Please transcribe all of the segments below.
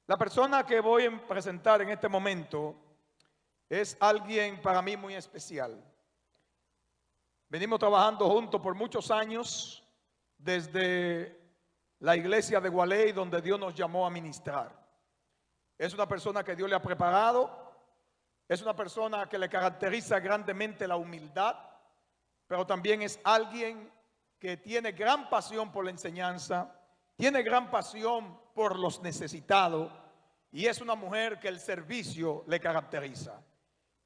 La persona que voy a presentar en este momento es alguien para mí muy especial. Venimos trabajando juntos por muchos años desde la iglesia de Gualey, donde Dios nos llamó a ministrar. Es una persona que Dios le ha preparado, es una persona que le caracteriza grandemente la humildad, pero también es alguien que tiene gran pasión por la enseñanza, tiene gran pasión por los necesitados y es una mujer que el servicio le caracteriza.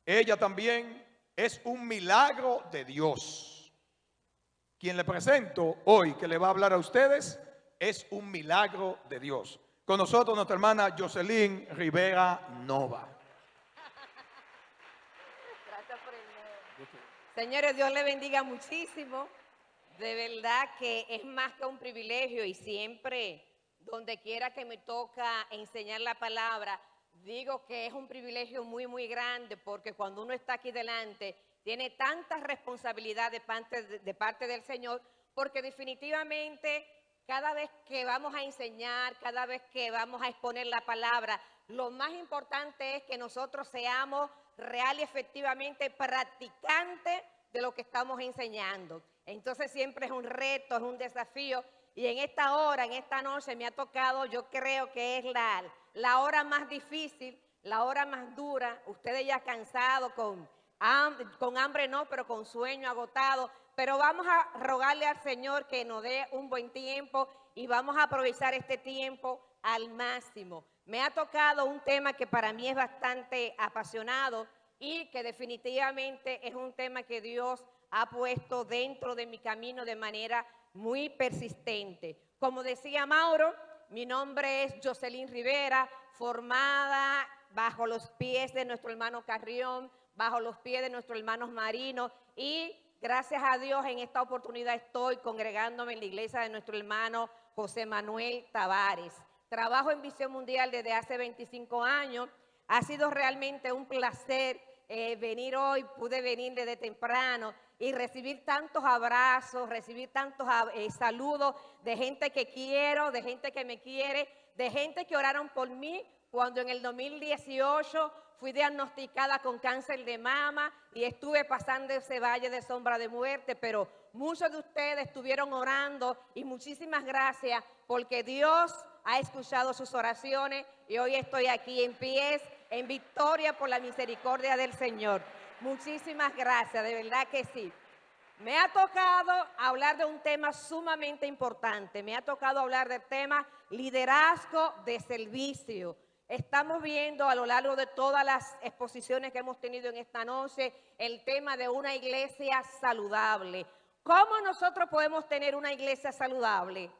Ella también es un milagro de Dios. Quien le presento hoy, que le va a hablar a ustedes, es un milagro de Dios. Con nosotros nuestra hermana Jocelyn Rivera Nova. Gracias por el nuevo. Señores, Dios le bendiga muchísimo. De verdad que es más que un privilegio y siempre, donde quiera que me toca enseñar la palabra, digo que es un privilegio muy, muy grande, porque cuando uno está aquí delante, tiene tanta responsabilidad de parte del Señor, porque definitivamente cada vez que vamos a enseñar, cada vez que vamos a exponer la palabra, lo más importante es que nosotros seamos real y efectivamente practicantes de lo que estamos enseñando. Entonces siempre es un reto, es un desafío, y en esta hora, en esta noche me ha tocado, yo creo que es la hora más difícil, la hora más dura. Ustedes ya cansados, con hambre no, pero con sueño, agotado, pero vamos a rogarle al Señor que nos dé un buen tiempo y vamos a aprovechar este tiempo al máximo. Me ha tocado un tema que para mí es bastante apasionado y que definitivamente es un tema que Dios ha puesto dentro de mi camino de manera muy persistente. Como decía Mauro, mi nombre es Jocelyn Rivera, formada bajo los pies de nuestro hermano Carrión, bajo los pies de nuestro hermano Marino, y gracias a Dios en esta oportunidad estoy congregándome en la iglesia de nuestro hermano José Manuel Tavares. Trabajo en Visión Mundial desde hace 25 años. Ha sido realmente un placer venir hoy, pude venir desde temprano y recibir tantos abrazos, recibir tantos saludos de gente que quiero, de gente que me quiere, de gente que oraron por mí cuando en el 2018 fui diagnosticada con cáncer de mama y estuve pasando ese valle de sombra de muerte, pero muchos de ustedes estuvieron orando y muchísimas gracias porque Dios ha escuchado sus oraciones y hoy estoy aquí en pies, en victoria por la misericordia del Señor. Muchísimas gracias, de verdad que sí. Me ha tocado hablar de un tema sumamente importante, me ha tocado hablar del tema liderazgo de servicio. Estamos viendo a lo largo de todas las exposiciones que hemos tenido en esta noche el tema de una iglesia saludable. ¿Cómo nosotros podemos tener una iglesia saludable?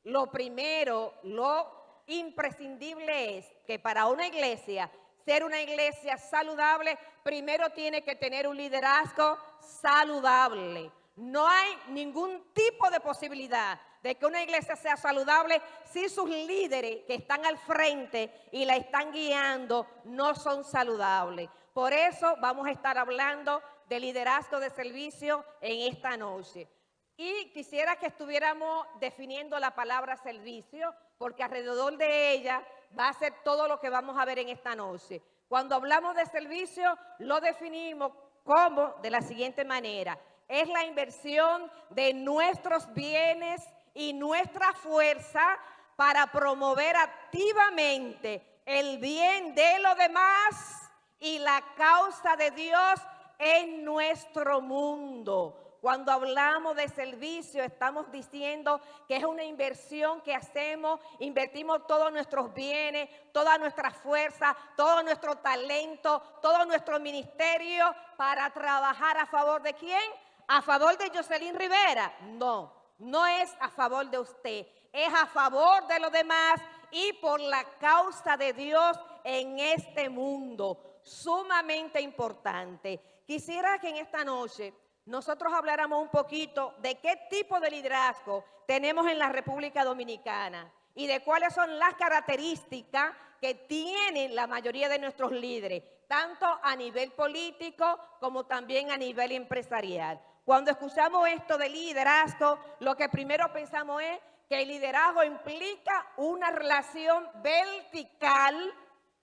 Lo primero, lo imprescindible es que para una iglesia, ser una iglesia saludable, primero tiene que tener un liderazgo saludable. No hay ningún tipo de posibilidad de que una iglesia sea saludable si sus líderes que están al frente y la están guiando no son saludables. Por eso vamos a estar hablando de liderazgo de servicio en esta noche. Y quisiera que estuviéramos definiendo la palabra servicio, porque alrededor de ella va a ser todo lo que vamos a ver en esta noche. Cuando hablamos de servicio, lo definimos como de la siguiente manera. Es la inversión de nuestros bienes y nuestra fuerza para promover activamente el bien de los demás y la causa de Dios en nuestro mundo. Cuando hablamos de servicio, estamos diciendo que es una inversión que hacemos, invertimos todos nuestros bienes, toda nuestra fuerza, todo nuestro talento, todo nuestro ministerio para trabajar a favor de ¿quién? ¿A favor de Jocelyn Rivera? No, no es a favor de usted, es a favor de los demás y por la causa de Dios en este mundo. Sumamente importante. Quisiera que en esta noche nosotros habláramos un poquito de qué tipo de liderazgo tenemos en la República Dominicana y de cuáles son las características que tienen la mayoría de nuestros líderes, tanto a nivel político como también a nivel empresarial. Cuando escuchamos esto de liderazgo, lo que primero pensamos es que el liderazgo implica una relación vertical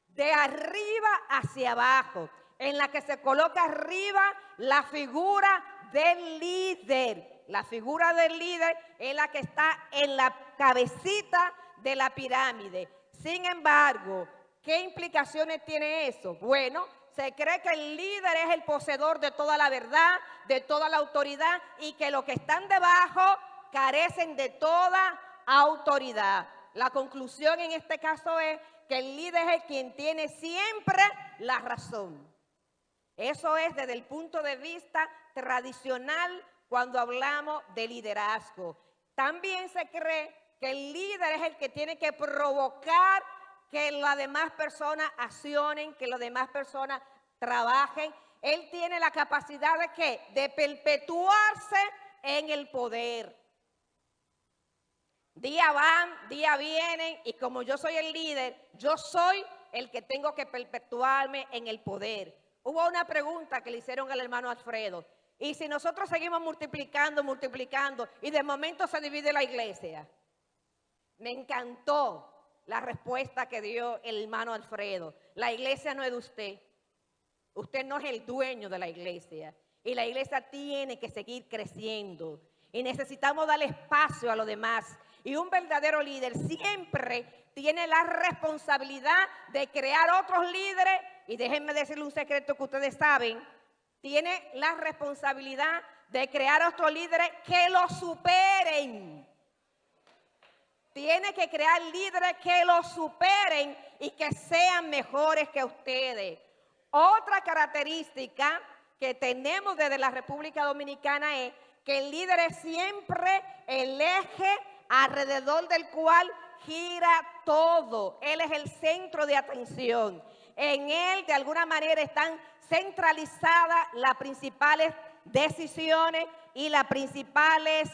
de arriba hacia abajo, en la que se coloca arriba la figura del líder. La figura del líder es la que está en la cabecita de la pirámide. Sin embargo, ¿qué implicaciones tiene eso? Bueno, se cree que el líder es el poseedor de toda la verdad, de toda la autoridad, y que los que están debajo carecen de toda autoridad. La conclusión en este caso es que el líder es quien tiene siempre la razón. Eso es desde el punto de vista tradicional cuando hablamos de liderazgo. También se cree que el líder es el que tiene que provocar que las demás personas accionen, que las demás personas trabajen. Él tiene la capacidad de ¿qué? De perpetuarse en el poder. Día van, día vienen, y como yo soy el líder, yo soy el que tengo que perpetuarme en el poder. Hubo una pregunta que le hicieron al hermano Alfredo. ¿Y si nosotros seguimos multiplicando, y de momento se divide la iglesia? Me encantó la respuesta que dio el hermano Alfredo. La iglesia no es de usted. Usted no es el dueño de la iglesia. Y la iglesia tiene que seguir creciendo. Y necesitamos darle espacio a los demás. Y un verdadero líder siempre tiene la responsabilidad de crear otros líderes. Y déjenme decirle un secreto que ustedes saben. Tiene la responsabilidad de crear otros líderes que lo superen. Tiene que crear líderes que lo superen y que sean mejores que ustedes. Otra característica que tenemos desde la República Dominicana es que el líder es siempre el eje alrededor del cual gira todo. Él es el centro de atención. En él, de alguna manera, están centralizadas las principales decisiones y las principales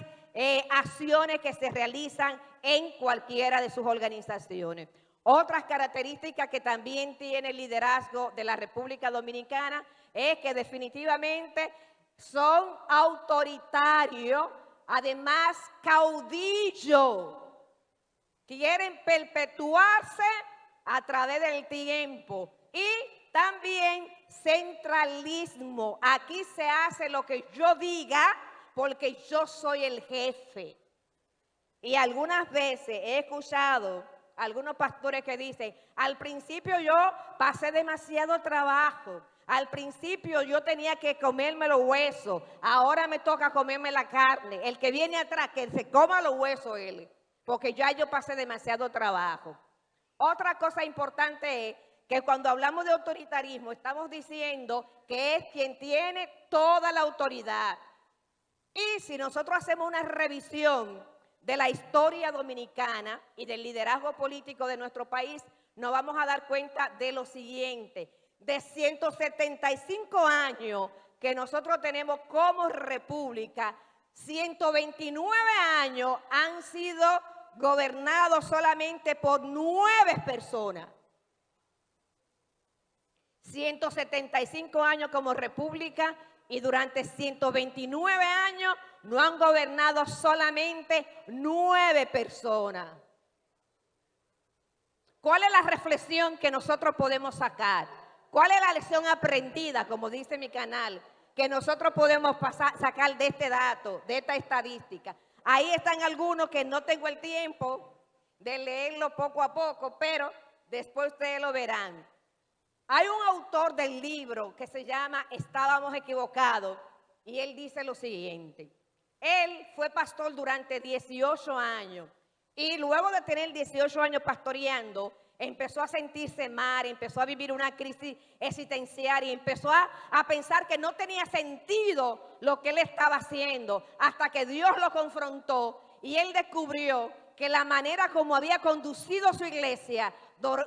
acciones que se realizan en cualquiera de sus organizaciones. Otras características que también tiene el liderazgo de la República Dominicana es que definitivamente son autoritarios, además caudillos. Quieren perpetuarse a través del tiempo y también centralismo. Aquí se hace lo que yo diga porque yo soy el jefe. Y algunas veces he escuchado a algunos pastores que dicen, al principio yo pasé demasiado trabajo, al principio yo tenía que comerme los huesos, ahora me toca comerme la carne. El que viene atrás, que se coma los huesos él, porque ya yo pasé demasiado trabajo. Otra cosa importante es que cuando hablamos de autoritarismo estamos diciendo que es quien tiene toda la autoridad. Y si nosotros hacemos una revisión de la historia dominicana y del liderazgo político de nuestro país, nos vamos a dar cuenta de lo siguiente. De 175 años que nosotros tenemos como república, 129 años han sido gobernados solamente por 9 personas. 175 años como república y durante 129 años no han gobernado solamente 9 personas. ¿Cuál es la reflexión que nosotros podemos sacar? ¿Cuál es la lección aprendida, como dice mi canal, que nosotros podemos sacar de este dato, de esta estadística? Ahí están algunos que no tengo el tiempo de leerlo poco a poco, pero después ustedes lo verán. Hay un autor del libro que se llama Estábamos equivocados y él dice lo siguiente. Él fue pastor durante 18 años y luego de tener 18 años pastoreando, empezó a sentirse mal, empezó a vivir una crisis existencial y empezó a pensar que no tenía sentido lo que él estaba haciendo, hasta que Dios lo confrontó y él descubrió que la manera como había conducido su iglesia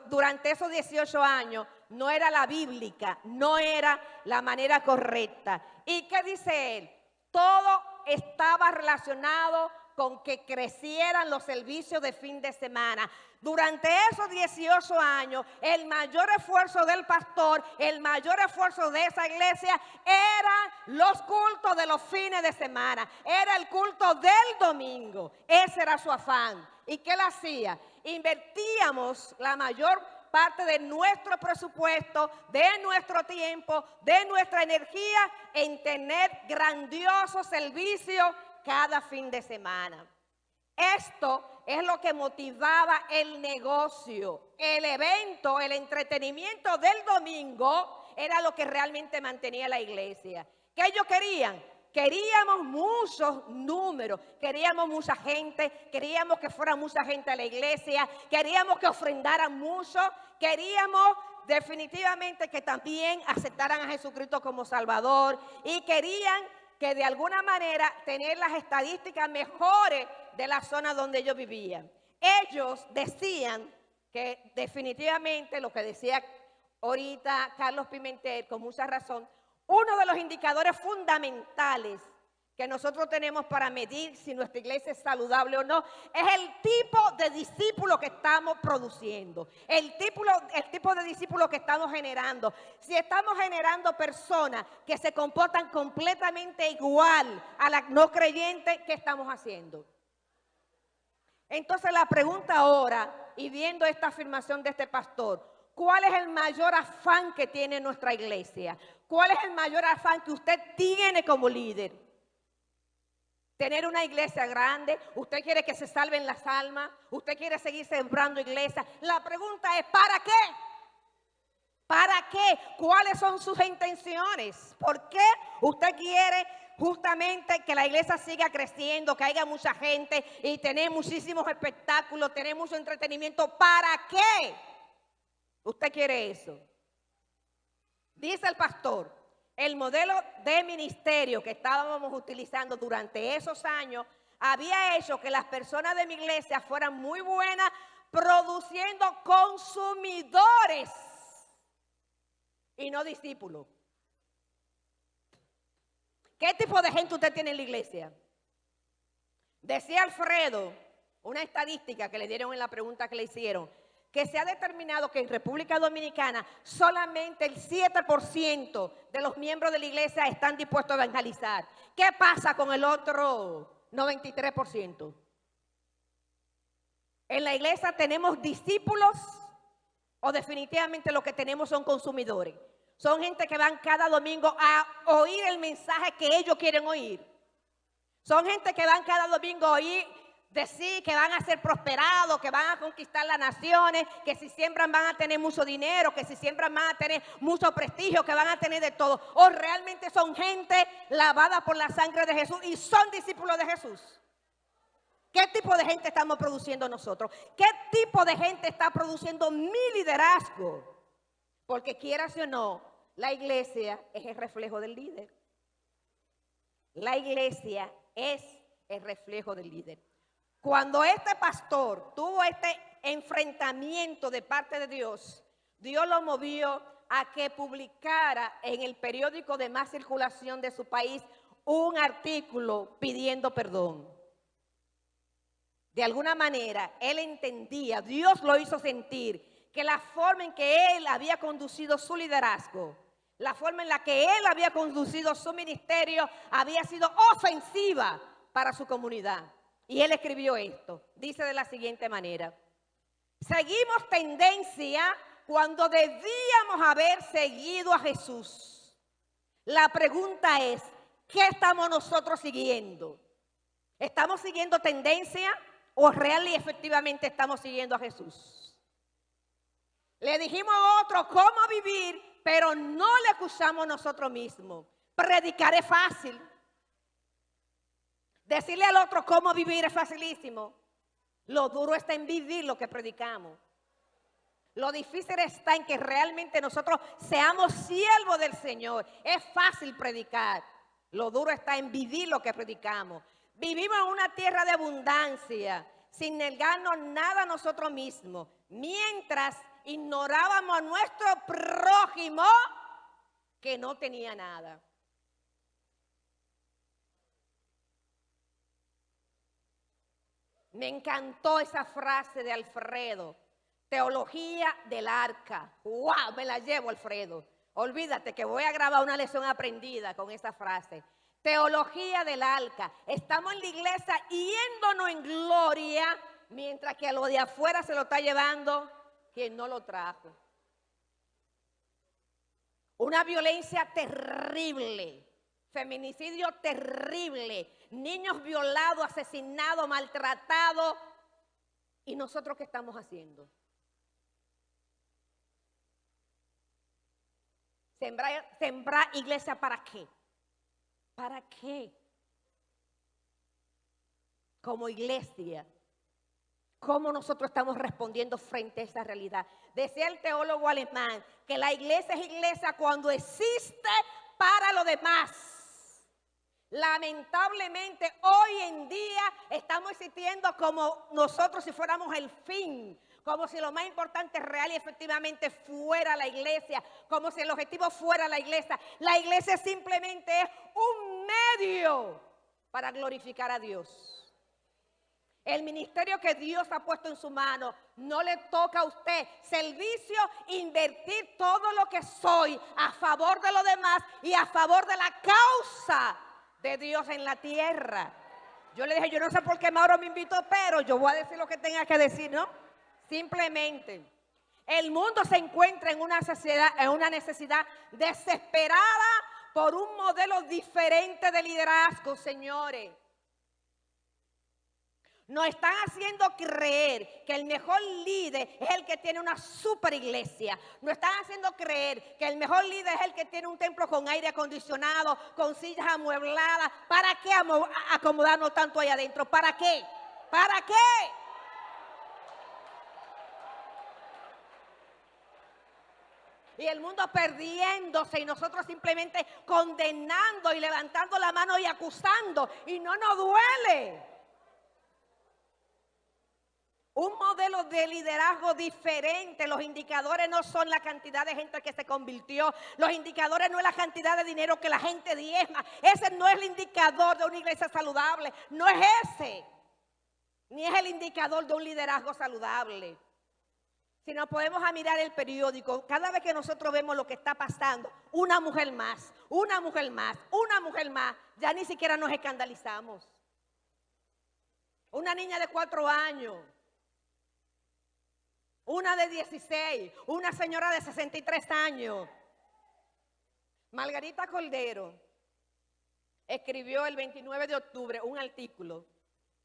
durante esos 18 años no era la bíblica, no era la manera correcta. ¿Y qué dice él? Todo estaba relacionado con que crecieran los servicios de fin de semana. Durante esos 18 años, el mayor esfuerzo del pastor, el mayor esfuerzo de esa iglesia eran los cultos de los fines de semana, era el culto del domingo. Ese era su afán. ¿Y qué él hacía? Invertíamos la mayor parte de nuestro presupuesto, de nuestro tiempo, de nuestra energía en tener grandiosos servicios cada fin de semana. Esto es lo que motivaba el negocio. El evento, el entretenimiento del domingo era lo que realmente mantenía la iglesia. ¿Qué ellos querían? Queríamos muchos números, queríamos mucha gente, queríamos que fuera mucha gente a la iglesia, queríamos que ofrendaran mucho, queríamos definitivamente que también aceptaran a Jesucristo como Salvador y querían que de alguna manera tener las estadísticas mejores de la zona donde ellos vivían. Ellos decían que definitivamente lo que decía ahorita Carlos Pimentel con mucha razón, uno de los indicadores fundamentales que nosotros tenemos para medir si nuestra iglesia es saludable o no, es el tipo de discípulo que estamos produciendo, el tipo de discípulo que estamos generando. Si estamos generando personas que se comportan completamente igual a las no creyentes, ¿qué estamos haciendo? Entonces la pregunta ahora, y viendo esta afirmación de este pastor, ¿cuál es el mayor afán que tiene nuestra iglesia? ¿Cuál es el mayor afán que usted tiene como líder? Tener una iglesia grande, usted quiere que se salven las almas, usted quiere seguir sembrando iglesias. La pregunta es, ¿para qué? ¿Para qué? ¿Cuáles son sus intenciones? ¿Por qué usted quiere justamente que la iglesia siga creciendo, que haya mucha gente y tener muchísimos espectáculos, tener mucho entretenimiento? ¿Para qué usted quiere eso? Dice el pastor, el modelo de ministerio que estábamos utilizando durante esos años había hecho que las personas de mi iglesia fueran muy buenas produciendo consumidores y no discípulos. ¿Qué tipo de gente usted tiene en la iglesia? Decía Alfredo, una estadística que le dieron en la pregunta que le hicieron, que se ha determinado que en República Dominicana solamente el 7% de los miembros de la iglesia están dispuestos a evangelizar. ¿Qué pasa con el otro 93%? ¿En la iglesia tenemos discípulos o definitivamente lo que tenemos son consumidores? Son gente que van cada domingo a oír el mensaje que ellos quieren oír. Son gente que van cada domingo a oír decir que van a ser prosperados, que van a conquistar las naciones, que si siembran van a tener mucho dinero, que si siembran van a tener mucho prestigio, que van a tener de todo. O realmente son gente lavada por la sangre de Jesús y son discípulos de Jesús. ¿Qué tipo de gente estamos produciendo nosotros? ¿Qué tipo de gente está produciendo mi liderazgo? Porque quieras o no, la iglesia es el reflejo del líder. La iglesia es el reflejo del líder. Cuando este pastor tuvo este enfrentamiento de parte de Dios, Dios lo movió a que publicara en el periódico de más circulación de su país un artículo pidiendo perdón. De alguna manera, él entendía, Dios lo hizo sentir, que la forma en que él había conducido su liderazgo, la forma en la que él había conducido su ministerio, había sido ofensiva para su comunidad. Y él escribió esto, dice de la siguiente manera: seguimos tendencia cuando debíamos haber seguido a Jesús. La pregunta es, ¿qué estamos nosotros siguiendo? ¿Estamos siguiendo tendencia o real y efectivamente estamos siguiendo a Jesús? Le dijimos a otro cómo vivir, pero no le acusamos nosotros mismos. Predicar es fácil. Decirle al otro cómo vivir es facilísimo. Lo duro está en vivir lo que predicamos. Lo difícil está en que realmente nosotros seamos siervos del Señor. Es fácil predicar. Lo duro está en vivir lo que predicamos. Vivimos en una tierra de abundancia, sin negarnos nada a nosotros mismos, mientras ignorábamos a nuestro prójimo que no tenía nada. Me encantó esa frase de Alfredo. Teología del arca. ¡Wow! Me la llevo, Alfredo. Olvídate que voy a grabar una lección aprendida con esa frase. Teología del arca. Estamos en la iglesia yéndonos en gloria, mientras que a lo de afuera se lo está llevando quien no lo trajo. Una violencia terrible, feminicidio terrible, niños violados, asesinados, maltratados. ¿Y nosotros qué estamos haciendo? Sembrar iglesia, ¿para qué? ¿Para qué? Como iglesia, ¿cómo nosotros estamos respondiendo frente a esa realidad? Decía el teólogo alemán que la iglesia es iglesia cuando existe para los demás. Lamentablemente hoy en día estamos existiendo como nosotros si fuéramos el fin, como si lo más importante real y efectivamente fuera la iglesia, como si el objetivo fuera la iglesia. La iglesia simplemente es un medio para glorificar a Dios. El ministerio que Dios ha puesto en su mano no le toca a usted. Servicio, invertir todo lo que soy a favor de los demás y a favor de la causa de Dios en la tierra. Yo le dije, yo no sé por qué Mauro me invitó, pero yo voy a decir lo que tenga que decir, ¿no? Simplemente, el mundo se encuentra en una necesidad desesperada por un modelo diferente de liderazgo, señores. Nos están haciendo creer que el mejor líder es el que tiene una super iglesia. Nos están haciendo creer que el mejor líder es el que tiene un templo con aire acondicionado, con sillas amuebladas. ¿Para qué acomodarnos tanto ahí adentro? ¿Para qué? ¿Para qué? Y el mundo perdiéndose y nosotros simplemente condenando y levantando la mano y acusando. Y no nos duele. Un modelo de liderazgo diferente. Los indicadores no son la cantidad de gente que se convirtió. Los indicadores no es la cantidad de dinero que la gente diezma. Ese no es el indicador de una iglesia saludable. No es ese. Ni es el indicador de un liderazgo saludable. Si nos podemos mirar el periódico, cada vez que nosotros vemos lo que está pasando, una mujer más, una mujer más, una mujer más, ya ni siquiera nos escandalizamos. Una niña de 4 años. Una de 16, una señora de 63 años. Margarita Cordero escribió el 29 de octubre un artículo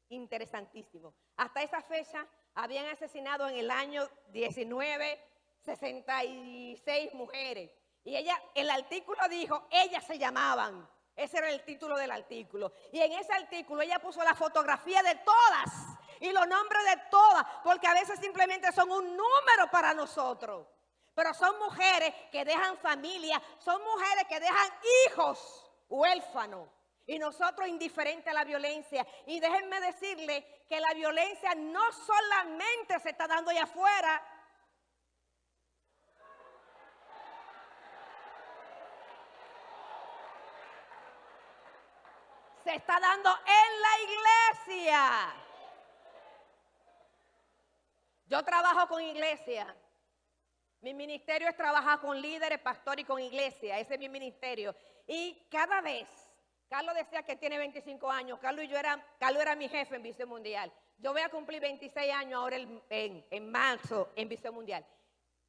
interesantísimo. Hasta esa fecha habían asesinado en el año 19, 66 mujeres. Y el artículo dijo, ellas se llamaban. Ese era el título del artículo. Y en ese artículo ella puso la fotografía de todas y los nombres de todas, porque a veces simplemente son un número para nosotros. Pero son mujeres que dejan familia, son mujeres que dejan hijos huérfanos. Y nosotros indiferentes a la violencia. Y déjenme decirle que la violencia no solamente se está dando allá afuera. Se está dando en la iglesia. Yo trabajo con iglesia. Mi ministerio es trabajar con líderes, pastores y con iglesia. Ese es mi ministerio. Y cada vez, Carlos decía que tiene 25 años. Carlos era mi jefe en Visión Mundial. Yo voy a cumplir 26 años ahora en marzo en Visión Mundial.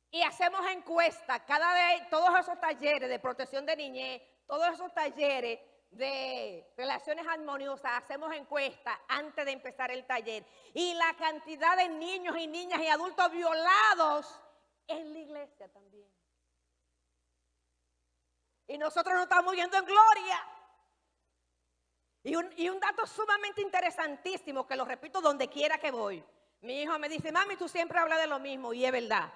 Y hacemos encuestas. Cada vez, todos esos talleres de protección de niñez, todos esos talleres de relaciones armoniosas, hacemos encuestas antes de empezar el taller. Y la cantidad de niños y niñas y adultos violados en la iglesia también. Y nosotros nos estamos yendo en gloria. Y un dato sumamente interesantísimo, que lo repito donde quiera que voy. Mi hijo me dice, mami, tú siempre hablas de lo mismo, y es verdad.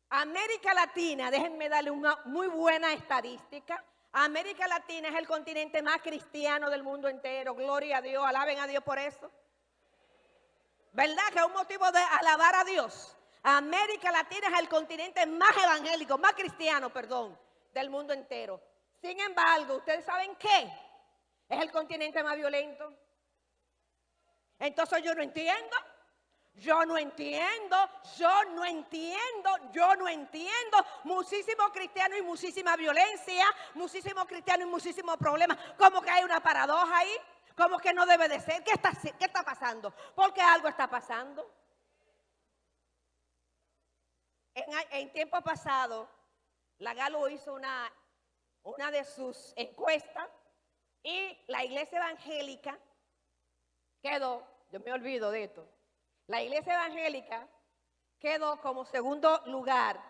América Latina, déjenme darle una muy buena estadística. América Latina es el continente más cristiano del mundo entero. Gloria a Dios, alaben a Dios por eso. ¿Verdad que es un motivo de alabar a Dios? América Latina es el continente más evangélico, más cristiano, perdón, del mundo entero. Sin embargo, ¿ustedes saben qué? Es el continente más violento. Entonces yo no entiendo. Muchísimos cristianos y muchísima violencia, muchísimos cristianos y muchísimos problemas. Como que hay una paradoja ahí, como que no debe de ser. ¿Qué está pasando? Porque algo está pasando. En tiempo pasado, la Galo hizo una de sus encuestas y la iglesia evangélica quedó, yo me olvido de esto, la iglesia evangélica quedó como segundo lugar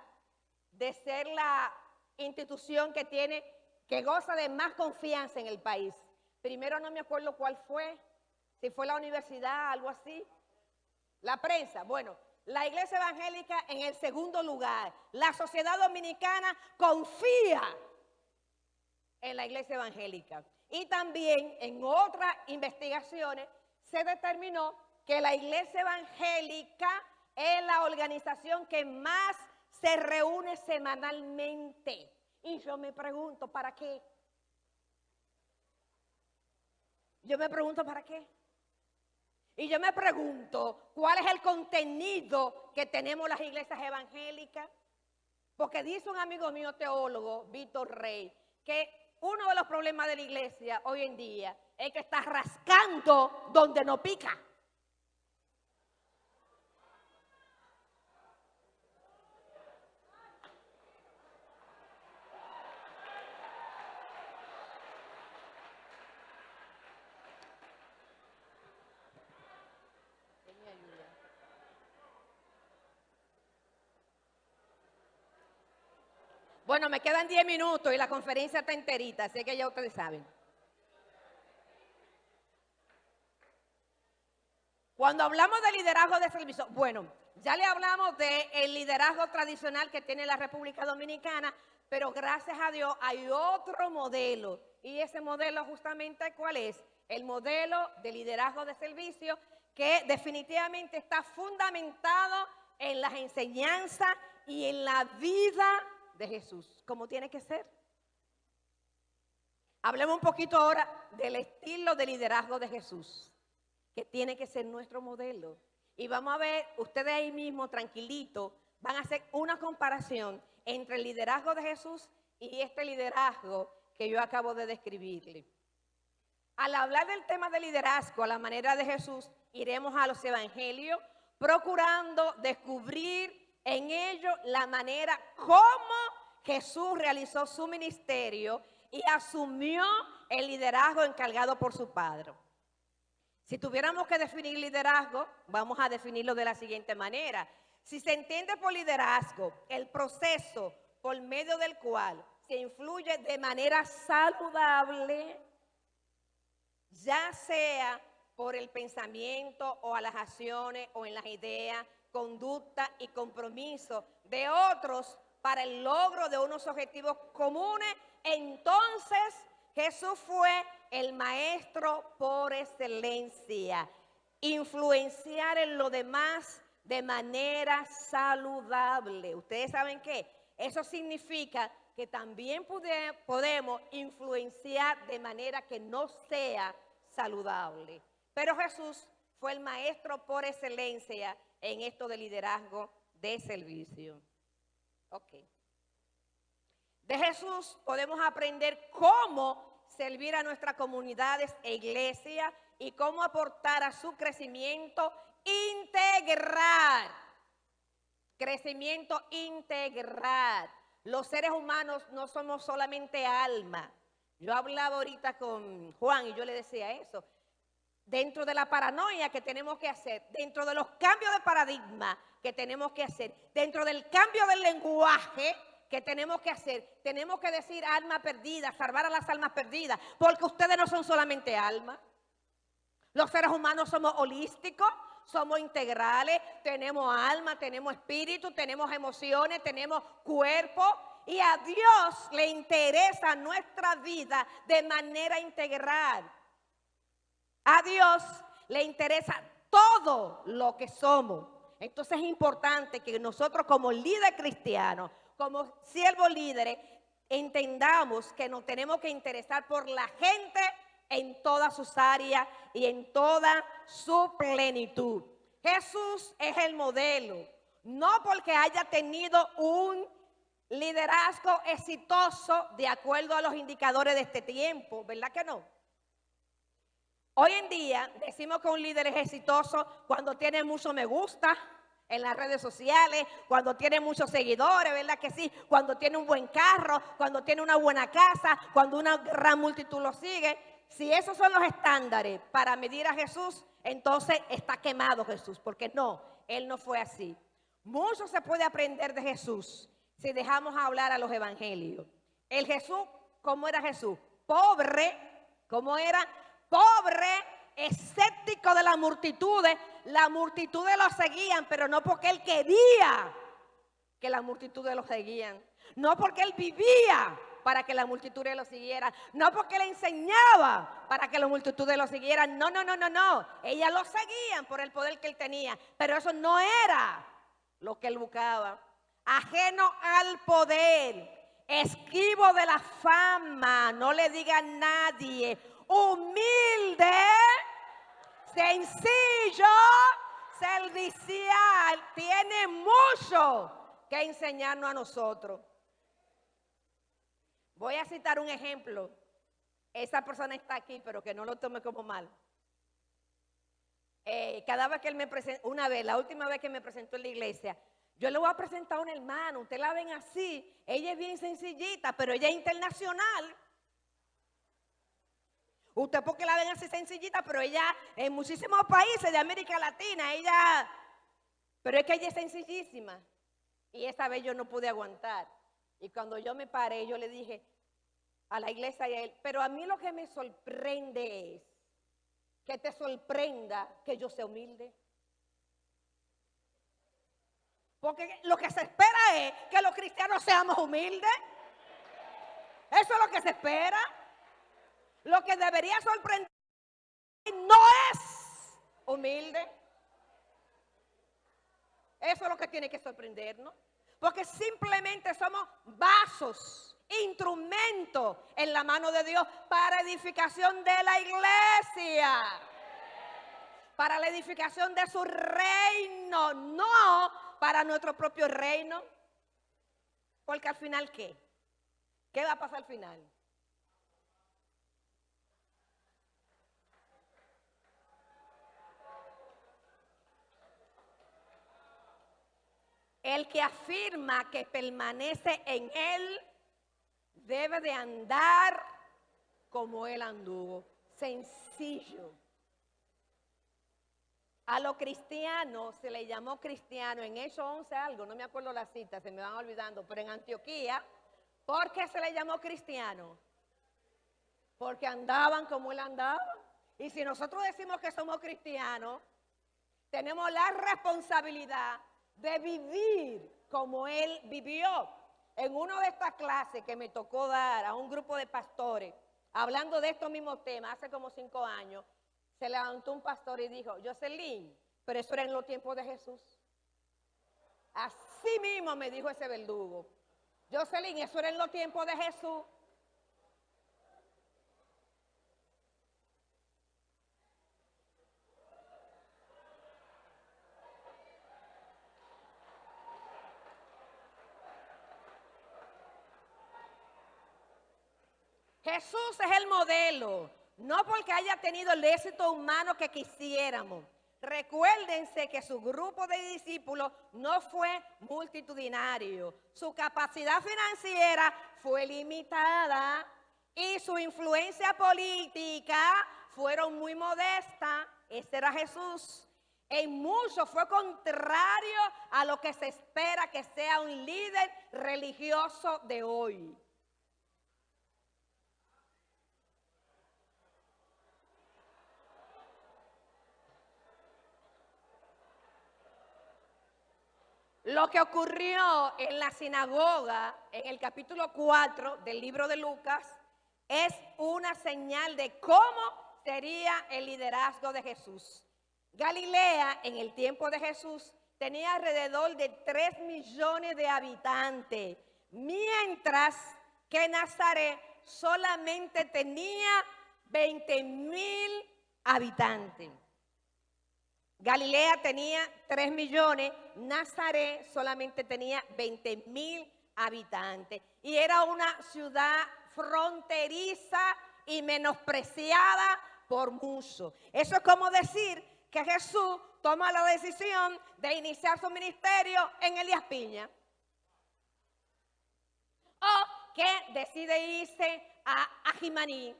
de ser la institución que goza de más confianza en el país. Primero no me acuerdo cuál fue, si fue la universidad, algo así. La prensa, bueno, la iglesia evangélica en el segundo lugar. La sociedad dominicana confía en la iglesia evangélica. Y también en otras investigaciones se determinó que la iglesia evangélica es la organización que más se reúne semanalmente. Y yo me pregunto, ¿para qué? Yo me pregunto, ¿para qué? Y yo me pregunto, ¿cuál es el contenido que tenemos las iglesias evangélicas? Porque dice un amigo mío teólogo, Víctor Rey, que uno de los problemas de la iglesia hoy en día es que está rascando donde no pica. Bueno, me quedan 10 minutos y la conferencia está enterita, así que ya ustedes saben. Cuando hablamos de liderazgo de servicio, bueno, ya le hablamos del liderazgo tradicional que tiene la República Dominicana, pero gracias a Dios hay otro modelo. Y ese modelo justamente, ¿cuál es? El modelo de liderazgo de servicio que definitivamente está fundamentado en las enseñanzas y en la vida de Jesús, como tiene que ser. Hablemos un poquito ahora del estilo de liderazgo de Jesús, que tiene que ser nuestro modelo. Y vamos a ver, ustedes ahí mismo, tranquilitos, van a hacer una comparación entre el liderazgo de Jesús y este liderazgo que yo acabo de describirle. Al hablar del tema de liderazgo a la manera de Jesús, iremos a los evangelios procurando descubrir en ellos la manera como Jesús realizó su ministerio y asumió el liderazgo encargado por su Padre. Si tuviéramos que definir liderazgo, vamos a definirlo de la siguiente manera. Si se entiende por liderazgo el proceso por medio del cual se influye de manera saludable, ya sea por el pensamiento o a las acciones o en las ideas, conducta y compromiso de otros para el logro de unos objetivos comunes, entonces Jesús fue el maestro por excelencia. Influenciar en lo demás de manera saludable. ¿Ustedes saben qué? Eso significa que también podemos influenciar de manera que no sea saludable. Pero Jesús fue el maestro por excelencia en esto de liderazgo de servicio. Ok. De Jesús podemos aprender cómo servir a nuestras comunidades e iglesias y cómo aportar a su crecimiento integral. Crecimiento integral. Los seres humanos no somos solamente alma. Yo hablaba ahorita con Juan y yo le decía eso. Dentro de la paranoia que tenemos que hacer, dentro de los cambios de paradigma que tenemos que hacer, dentro del cambio del lenguaje que tenemos que hacer, tenemos que decir alma perdida, salvar a las almas perdidas, porque ustedes no son solamente almas. Los seres humanos somos holísticos, somos integrales, tenemos alma, tenemos espíritu, tenemos emociones, tenemos cuerpo. Y a Dios le interesa nuestra vida de manera integral. A Dios le interesa todo lo que somos. Entonces es importante que nosotros como líder cristiano, como siervos líderes, entendamos que nos tenemos que interesar por la gente en todas sus áreas y en toda su plenitud. Jesús es el modelo, no porque haya tenido un liderazgo exitoso de acuerdo a los indicadores de este tiempo, ¿verdad que no? Hoy en día decimos que un líder es exitoso cuando tiene mucho me gusta en las redes sociales, cuando tiene muchos seguidores, ¿verdad que sí? Cuando tiene un buen carro, cuando tiene una buena casa, cuando una gran multitud lo sigue. Si esos son los estándares para medir a Jesús, entonces está quemado Jesús, porque no, Él no fue así. Mucho se puede aprender de Jesús si dejamos hablar a los evangelios. El Jesús, ¿cómo era Jesús? Pobre, ¿cómo era? Pobre, escéptico de las multitudes lo seguían, pero no porque él quería que las multitudes lo seguían, no porque él vivía para que las multitudes lo siguieran, no porque le enseñaba para que las multitudes lo siguieran, no, ellas lo seguían por el poder que él tenía, pero eso no era lo que él buscaba. Ajeno al poder, esquivo de la fama, no le diga a nadie, humilde, sencillo, servicial, tiene mucho que enseñarnos a nosotros. Voy a citar un ejemplo. Esa persona está aquí, pero que no lo tome como mal. Cada vez que él me presenta, la última vez que me presentó en la iglesia, yo le voy a presentar a una hermana, usted la ven así, ella es bien sencillita, pero ella es internacional. Usted porque la ven así sencillita, pero ella en muchísimos países de América Latina, pero es que ella es sencillísima. Y esta vez yo no pude aguantar. Y cuando yo me paré, yo le dije a la iglesia y a él, pero a mí lo que me sorprende es que te sorprenda que yo sea humilde. Porque lo que se espera es que los cristianos seamos humildes. Eso es lo que se espera. Lo que debería sorprender no es humilde. Eso es lo que tiene que sorprendernos. Porque simplemente somos vasos, instrumentos en la mano de Dios para edificación de la iglesia. Para la edificación de su reino, no para nuestro propio reino. Porque al final, ¿qué? ¿Qué va a pasar al final? El que afirma que permanece en él debe de andar como él anduvo. Sencillo. A los cristianos se le llamó cristiano en Hechos 11 algo, no me acuerdo la cita, se me van olvidando, pero en Antioquía, ¿por qué se le llamó cristiano? Porque andaban como él andaba. Y si nosotros decimos que somos cristianos, tenemos la responsabilidad de vivir como él vivió. En una de estas clases que me tocó dar a un grupo de pastores, hablando de estos mismos temas, hace como 5 años, se levantó un pastor y dijo, Jocelyn, pero eso era en los tiempos de Jesús. Así mismo me dijo ese verdugo. Jocelyn, eso era en los tiempos de Jesús. Jesús es el modelo, no porque haya tenido el éxito humano que quisiéramos. Recuérdense que su grupo de discípulos no fue multitudinario, su capacidad financiera fue limitada y su influencia política fueron muy modestas. Ese era Jesús. En mucho fue contrario a lo que se espera que sea un líder religioso de hoy. Lo que ocurrió en la sinagoga, en el capítulo 4 del libro de Lucas, es una señal de cómo sería el liderazgo de Jesús. Galilea, en el tiempo de Jesús, tenía alrededor de 3 millones de habitantes, mientras que Nazaret solamente tenía 20,000 habitantes. Galilea tenía 3 millones, Nazaret solamente tenía 20,000 habitantes. Y era una ciudad fronteriza y menospreciada por muchos. Eso es como decir que Jesús toma la decisión de iniciar su ministerio en Elías Piña. O que decide irse a Jimaní.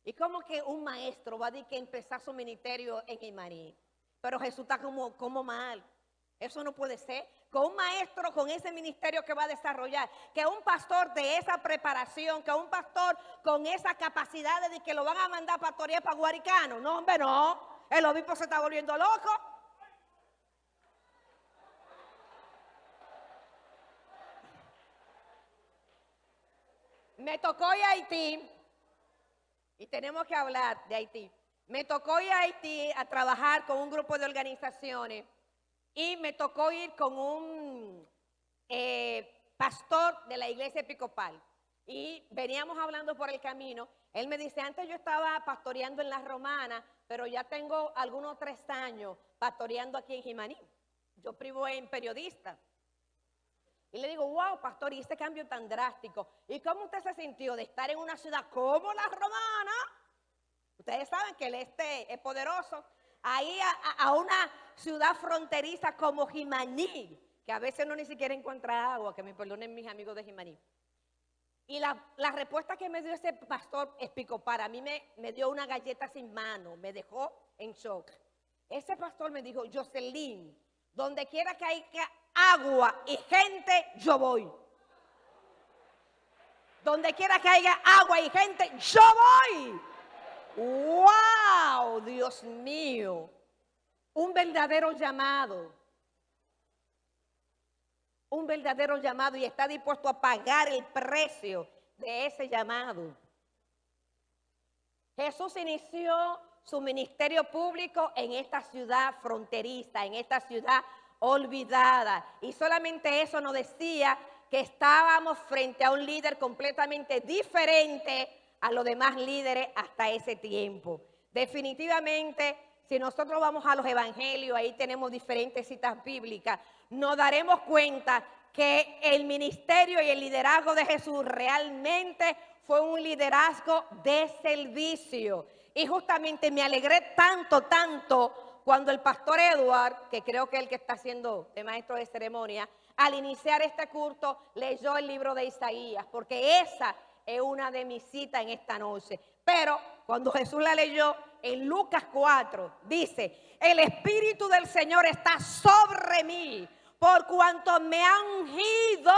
Y como que un maestro va a decir que empezar su ministerio en Jimaní. Pero Jesús está como mal. Eso no puede ser. Con un maestro, con ese ministerio que va a desarrollar, que un pastor de esa preparación, que un pastor con esa capacidad de que lo van a mandar a pastorear para Guaricano. No, hombre, no. El obispo se está volviendo loco. Me tocó ir a Haití, y tenemos que hablar de Haití. Me tocó ir a Haití a trabajar con un grupo de organizaciones y me tocó ir con un pastor de la iglesia episcopal. Y veníamos hablando por el camino. Él me dice, antes yo estaba pastoreando en La Romana, pero ya tengo algunos 3 años pastoreando aquí en Jimaní. Yo privo en periodista. Y le digo, wow, pastor, y este cambio tan drástico. ¿Y cómo usted se sintió de estar en una ciudad como La Romana? Ustedes saben que el este es poderoso. Ahí a una ciudad fronteriza como Jimaní, que a veces no ni siquiera encuentra agua, que me perdonen mis amigos de Jimaní. Y la respuesta que me dio ese pastor episcopal, a mí me dio una galleta sin mano, me dejó en shock. Ese pastor me dijo, Jocelyn, donde quiera que haya agua y gente, yo voy. Donde quiera que haya agua y gente, yo voy. ¡Wow! Dios mío. Un verdadero llamado. Un verdadero llamado, y está dispuesto a pagar el precio de ese llamado. Jesús inició su ministerio público en esta ciudad fronteriza, en esta ciudad olvidada. Y solamente eso nos decía que estábamos frente a un líder completamente diferente a los demás líderes hasta ese tiempo. Definitivamente, si nosotros vamos a los evangelios, ahí tenemos diferentes citas bíblicas, nos daremos cuenta que el ministerio y el liderazgo de Jesús realmente fue un liderazgo de servicio. Y justamente me alegré tanto cuando el pastor Edward, que creo que es el que está haciendo de maestro de ceremonia, al iniciar este culto leyó el libro de Isaías, porque esa es una de mis citas en esta noche. Pero cuando Jesús la leyó en Lucas 4, dice, el Espíritu del Señor está sobre mí, por cuanto me ha ungido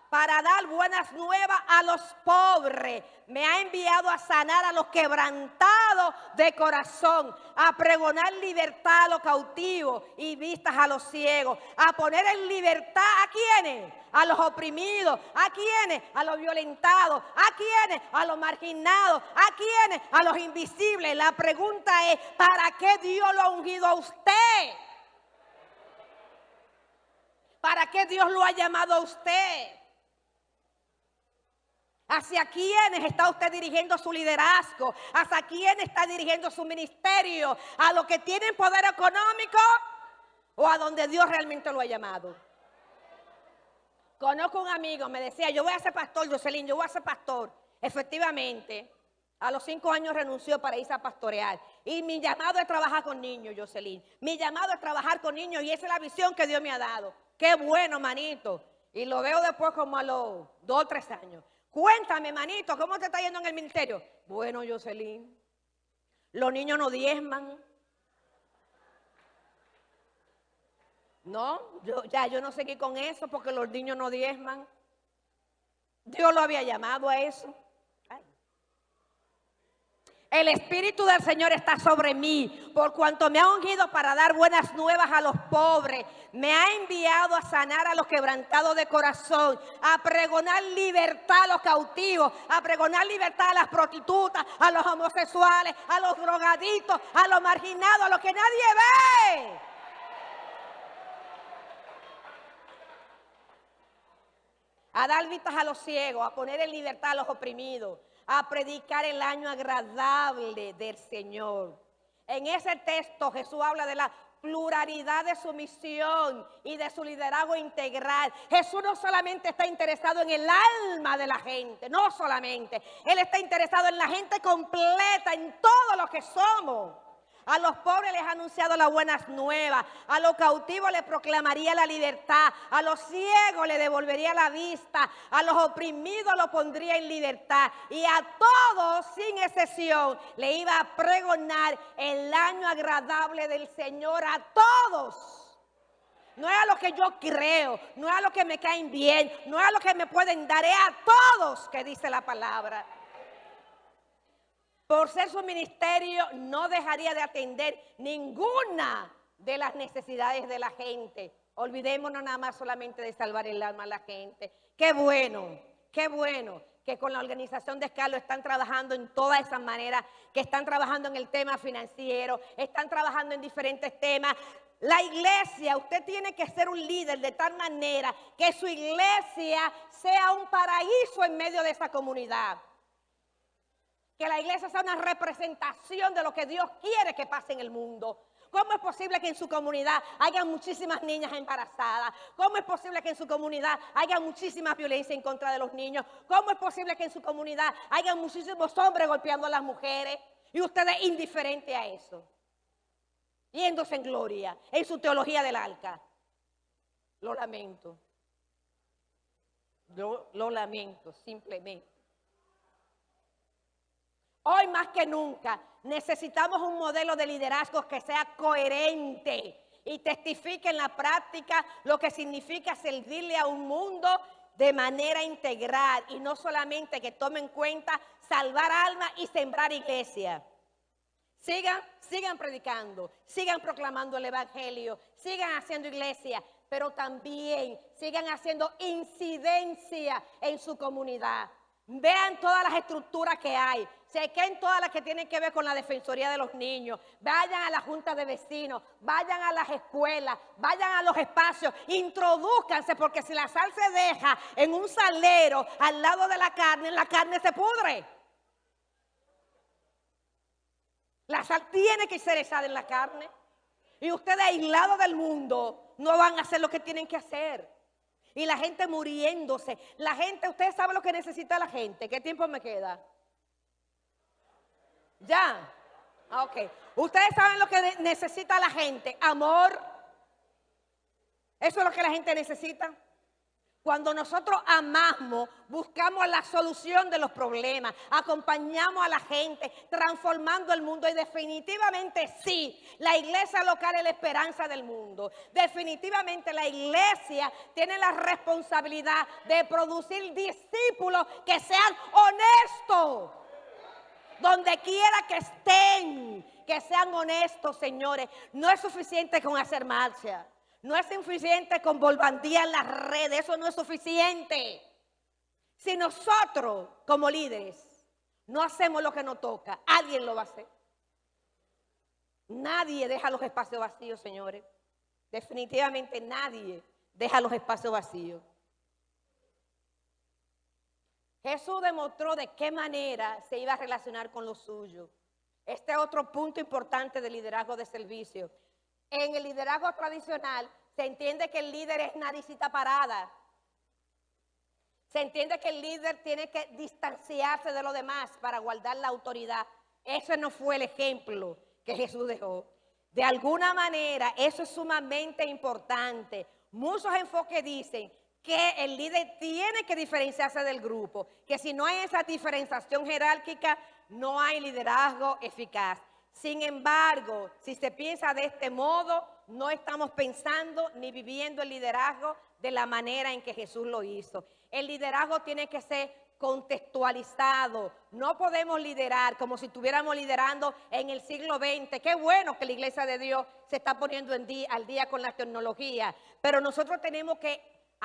para dar buenas nuevas a los pobres. Me ha enviado a sanar a los quebrantados de corazón, a pregonar libertad a los cautivos y vistas a los ciegos, a poner en libertad ¿a quiénes? A los oprimidos. ¿A quiénes? A los violentados. ¿A quiénes? A los marginados. ¿A quiénes? A los invisibles. La pregunta es, ¿para qué Dios lo ha ungido a usted? ¿Para qué Dios lo ha llamado a usted? ¿Hacia quiénes está usted dirigiendo su liderazgo? ¿Hacia quiénes está dirigiendo su ministerio? ¿A los que tienen poder económico o a donde Dios realmente lo ha llamado? Conozco un amigo, me decía, yo voy a ser pastor, Jocelyn, yo voy a ser pastor. Efectivamente, a los 5 años renunció para irse a pastorear. Y mi llamado es trabajar con niños, Jocelyn. Mi llamado es trabajar con niños y esa es la visión que Dios me ha dado. Qué bueno, manito. Y lo veo después como a los 2 o 3 años. Cuéntame, manito, ¿cómo te está yendo en el ministerio? Bueno, Jocelyn, los niños no diezman. No, yo no seguí con eso porque los niños no diezman. Dios lo había llamado a eso. Ay. El Espíritu del Señor está sobre mí, por cuanto me ha ungido para dar buenas nuevas a los pobres. Me ha enviado a sanar a los quebrantados de corazón, a pregonar libertad a los cautivos, a pregonar libertad a las prostitutas, a los homosexuales, a los drogadictos, a los marginados, a los que nadie ve. A dar vistas a los ciegos, a poner en libertad a los oprimidos, a predicar el año agradable del Señor. En ese texto Jesús habla de la pluralidad de su misión y de su liderazgo integral. Jesús no solamente está interesado en el alma de la gente, no solamente. Él está interesado en la gente completa, en todo lo que somos. A los pobres les ha anunciado las buenas nuevas, a los cautivos les proclamaría la libertad, a los ciegos les devolvería la vista, a los oprimidos los pondría en libertad y a todos sin excepción le iba a pregonar el año agradable del Señor, a todos. No es a los que yo creo, no es a los que me caen bien, no es a los que me pueden dar, es a todos que dice la palabra. Por ser su ministerio, no dejaría de atender ninguna de las necesidades de la gente. Olvidémonos nada más solamente de salvar el alma a la gente. Qué bueno que con la organización de Escalo están trabajando en todas esas maneras, que están trabajando en el tema financiero, están trabajando en diferentes temas. La iglesia, usted tiene que ser un líder de tal manera que su iglesia sea un paraíso en medio de esa comunidad. Que la iglesia sea una representación de lo que Dios quiere que pase en el mundo. ¿Cómo es posible que en su comunidad haya muchísimas niñas embarazadas? ¿Cómo es posible que en su comunidad haya muchísima violencia en contra de los niños? ¿Cómo es posible que en su comunidad haya muchísimos hombres golpeando a las mujeres? Y usted es indiferente a eso. Yéndose en gloria, en su teología del arca. Lo lamento. Yo lo lamento, simplemente. Hoy más que nunca necesitamos un modelo de liderazgo que sea coherente y testifique en la práctica lo que significa servirle a un mundo de manera integral y no solamente que tome en cuenta salvar almas y sembrar iglesia. Sigan predicando, sigan proclamando el evangelio, sigan haciendo iglesia, pero también sigan haciendo incidencia en su comunidad. Vean todas las estructuras que hay, chequen todas las que tienen que ver con la defensoría de los niños, vayan a la junta de vecinos, vayan a las escuelas, vayan a los espacios, introdúzcanse, porque si la sal se deja en un salero al lado de la carne se pudre. La sal tiene que ser echada en la carne y ustedes aislados del mundo no van a hacer lo que tienen que hacer. Y la gente muriéndose. La gente, ustedes saben lo que necesita la gente. ¿Qué tiempo me queda? ¿Ya? Ok. Ustedes saben lo que necesita la gente. Amor. Eso es lo que la gente necesita. Cuando nosotros amamos, buscamos la solución de los problemas, acompañamos a la gente, transformando el mundo. Y definitivamente sí, la iglesia local es la esperanza del mundo. Definitivamente la iglesia tiene la responsabilidad de producir discípulos que sean honestos. Donde quiera que estén, que sean honestos, señores. No es suficiente con hacer marcha. No es suficiente con volvandear las redes, eso no es suficiente. Si nosotros como líderes no hacemos lo que nos toca, alguien lo va a hacer. Nadie deja los espacios vacíos, señores. Definitivamente nadie deja los espacios vacíos. Jesús demostró de qué manera se iba a relacionar con los suyos. Este es otro punto importante del liderazgo de servicio. En el liderazgo tradicional se entiende que el líder es naricita parada. Se entiende que el líder tiene que distanciarse de los demás para guardar la autoridad. Ese no fue el ejemplo que Jesús dejó. De alguna manera, eso es sumamente importante. Muchos enfoques dicen que el líder tiene que diferenciarse del grupo, que si no hay esa diferenciación jerárquica, no hay liderazgo eficaz. Sin embargo, si se piensa de este modo, no estamos pensando ni viviendo el liderazgo de la manera en que Jesús lo hizo. El liderazgo tiene que ser contextualizado. No podemos liderar como si estuviéramos liderando en el siglo XX. Qué bueno que la Iglesia de Dios se está poniendo al día con la tecnología, pero nosotros tenemos que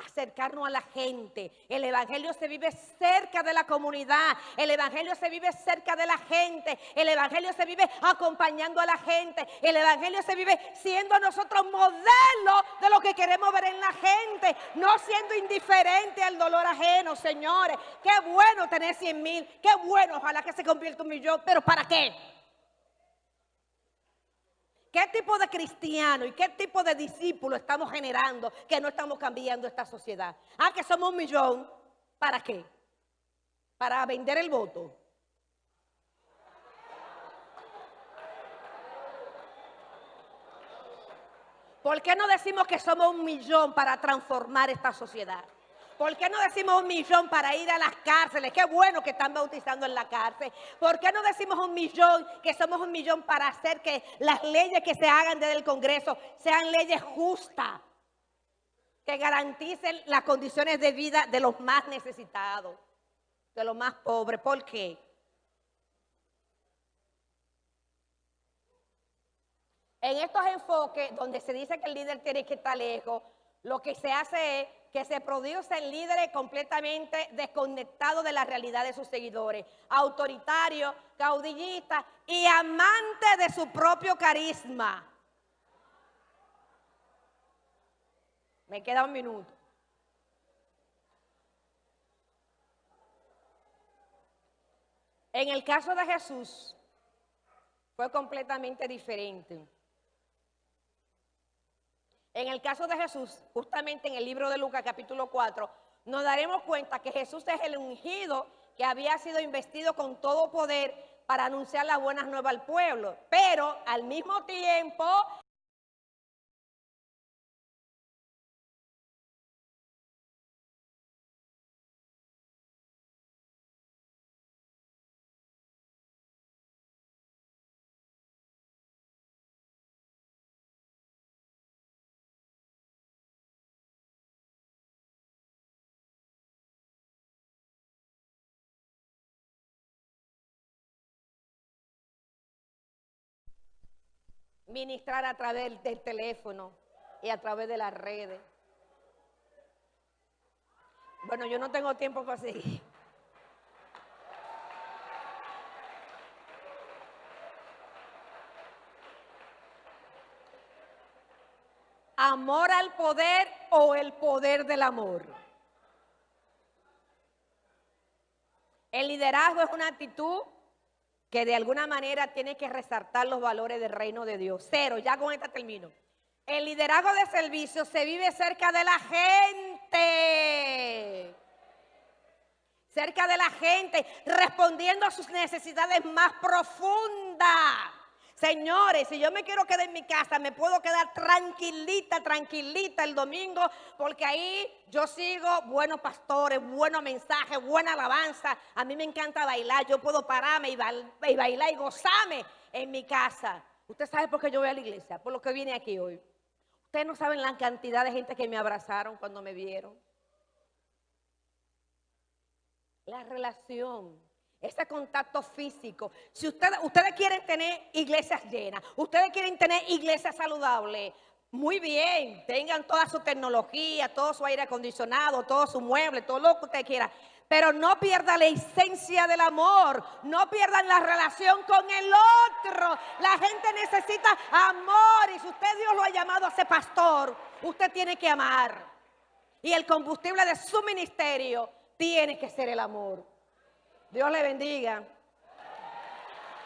acercarnos a la gente. El evangelio se vive cerca de la comunidad. El evangelio se vive cerca de la gente. El evangelio se vive acompañando a la gente. El evangelio se vive siendo nosotros modelo de lo que queremos ver en la gente, no siendo indiferente al dolor ajeno, señores. Qué bueno tener 100,000, qué bueno, ojalá que se convierta en 1,000,000, pero ¿para qué? ¿Qué tipo de cristiano y qué tipo de discípulo estamos generando que no estamos cambiando esta sociedad? Ah, que somos 1,000,000. ¿Para qué? ¿Para vender el voto? ¿Por qué no decimos que somos 1,000,000 para transformar esta sociedad? ¿Por qué no decimos 1,000,000 para ir a las cárceles? Qué bueno que están bautizando en la cárcel. ¿Por qué no decimos 1,000,000 que somos 1,000,000 para hacer que las leyes que se hagan desde el Congreso sean leyes justas, que garanticen las condiciones de vida de los más necesitados, de los más pobres? ¿Por qué? En estos enfoques donde se dice que el líder tiene que estar lejos, lo que se hace es que se producen líderes completamente desconectados de la realidad de sus seguidores, autoritarios, caudillistas y amantes de su propio carisma. Me queda un minuto. En el caso de Jesús fue completamente diferente. En el caso de Jesús, justamente en el libro de Lucas capítulo 4, nos daremos cuenta que Jesús es el ungido que había sido investido con todo poder para anunciar las buenas nuevas al pueblo. Pero al mismo tiempo, ministrar a través del teléfono y a través de las redes. Bueno, yo no tengo tiempo para seguir. ¿Amor al poder o el poder del amor? El liderazgo es una actitud que de alguna manera tiene que resaltar los valores del reino de Dios. Cero, ya con esta termino. El liderazgo de servicio se vive cerca de la gente. Cerca de la gente, respondiendo a sus necesidades más profundas. Señores, si yo me quiero quedar en mi casa, me puedo quedar tranquilita, tranquilita el domingo, porque ahí yo sigo buenos pastores, buenos mensajes, buena alabanza. A mí me encanta bailar, yo puedo pararme y bailar y gozarme en mi casa. Usted sabe por qué yo voy a la iglesia, por lo que vine aquí hoy. Ustedes no saben la cantidad de gente que me abrazaron cuando me vieron. La relación, ese contacto físico. Si ustedes quieren tener iglesias llenas, ustedes quieren tener iglesias saludables, muy bien, tengan toda su tecnología, todo su aire acondicionado, todo su mueble, todo lo que ustedes quieran. Pero no pierdan la esencia del amor, no pierdan la relación con el otro. La gente necesita amor y si usted Dios lo ha llamado a ser pastor, usted tiene que amar. Y el combustible de su ministerio tiene que ser el amor. Dios le bendiga.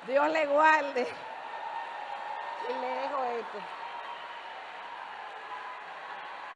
Dios le guarde. Y le dejo esto.